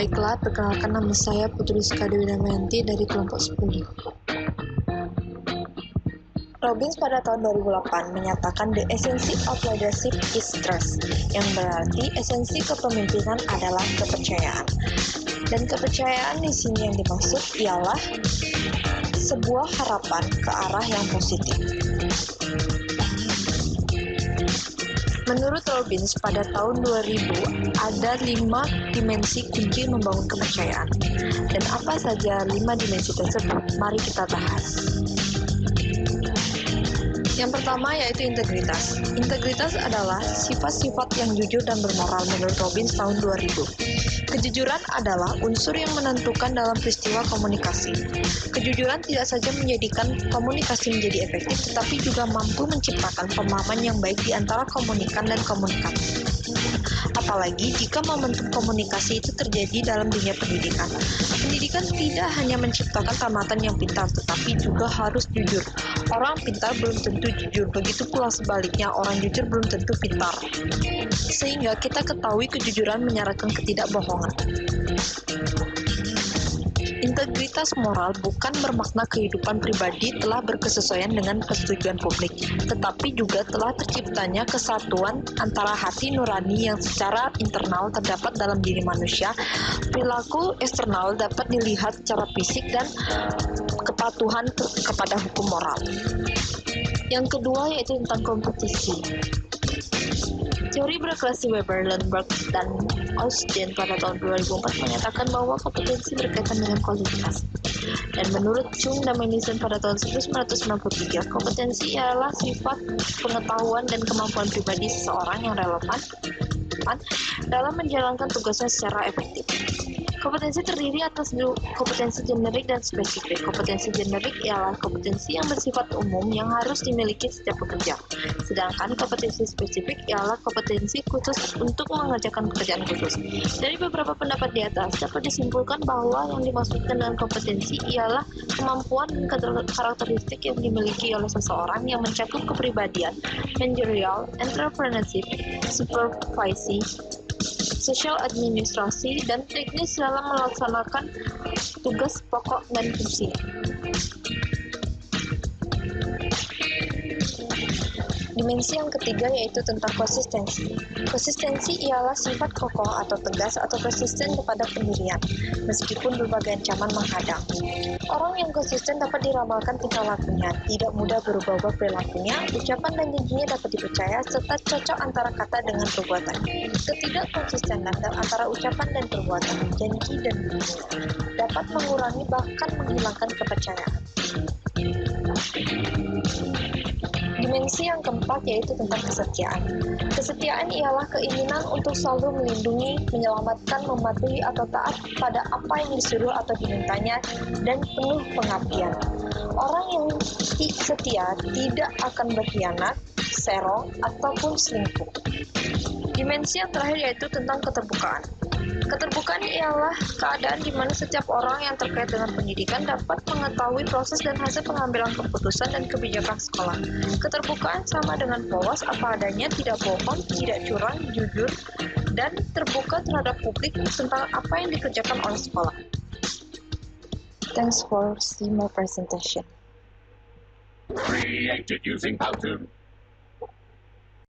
Baiklah, perkenalkan nama saya Putri Dewi Damayanti dari kelompok 10. Robbins pada tahun 2008 menyatakan the essence of leadership is trust, yang berarti esensi kepemimpinan adalah kepercayaan. Dan kepercayaan di sini yang dimaksud ialah sebuah harapan ke arah yang positif. Menurut Robbins, pada tahun 2000 ada 5 dimensi kunci membangun kepercayaan. Dan apa saja 5 dimensi tersebut? Mari kita bahas. Yang pertama yaitu integritas. Integritas adalah sifat-sifat yang jujur dan bermoral menurut Robbins tahun 2000. Kejujuran adalah unsur yang menentukan dalam peristiwa komunikasi. Kejujuran tidak saja menjadikan komunikasi menjadi efektif, tetapi juga mampu menciptakan pemahaman yang baik di antara komunikan dan komunikasi. Apalagi jika momentum komunikasi itu terjadi dalam dunia pendidikan. Pendidikan tidak hanya menciptakan tamatan yang pintar, tetapi juga harus jujur. Orang pintar belum tentu jujur, begitu pula sebaliknya, orang jujur belum tentu pintar. Sehingga kita ketahui kejujuran menyarankan ketidakbohongan. Integritas moral bukan bermakna kehidupan pribadi telah berkesesuaian dengan persetujuan publik, tetapi juga telah terciptanya kesatuan antara hati nurani yang secara internal terdapat dalam diri manusia. Perilaku eksternal dapat dilihat secara fisik dan kepatuhan kepada hukum moral. Yang kedua yaitu tentang kompetisi. Teori berkelas Weber, Lundberg, dan Austin pada tahun 2004 menyatakan bahwa kompetensi berkaitan dengan kualitas. Dan menurut Chung dan Madison pada tahun 1993, kompetensi ialah sifat pengetahuan dan kemampuan pribadi seseorang yang relevan dalam menjalankan tugasnya secara efektif. Kompetensi terdiri atas kompetensi generik dan spesifik. Kompetensi generik ialah kompetensi yang bersifat umum yang harus dimiliki setiap pekerja. Sedangkan kompetensi spesifik ialah kompetensi khusus untuk mengerjakan pekerjaan khusus. Dari beberapa pendapat di atas, dapat disimpulkan bahwa yang dimaksudkan dengan kompetensi ialah kemampuan dan karakteristik yang dimiliki oleh seseorang yang mencakup kepribadian, manajerial, entrepreneurship, supervisi, sosial administrasi, dan teknis dalam melaksanakan tugas pokok dan fungsi. Dimensi yang ketiga yaitu tentang konsistensi. Konsistensi ialah sifat kokoh atau tegas atau persisten kepada pendirian, meskipun berbagai ancaman menghadang. Orang yang konsisten dapat diramalkan tingkah lakunya, tidak mudah berubah-ubah perilakunya, ucapan dan janjinya dapat dipercaya, serta cocok antara kata dengan perbuatan. Ketidakkonsistenan antara ucapan dan perbuatan, janji dan bukti, dapat mengurangi bahkan menghilangkan kepercayaan. Dimensi yang keempat yaitu tentang kesetiaan. Kesetiaan ialah keinginan untuk selalu melindungi, menyelamatkan, mematuhi atau taat pada apa yang disuruh atau dimintanya, dan penuh pengabdian. Orang yang setia tidak akan berkhianat, serong, ataupun selingkuh. Dimensi yang terakhir yaitu tentang keterbukaan. Keterbukaan ialah keadaan di mana setiap orang yang terkait dengan pendidikan dapat mengetahui proses dan hasil pengambilan keputusan dan kebijakan sekolah. Keterbukaan sama dengan polos apa adanya, tidak bohong, tidak curang, jujur, dan terbuka terhadap publik tentang apa yang dikerjakan oleh sekolah. Thanks for seeing my presentation. Created using Powtoon.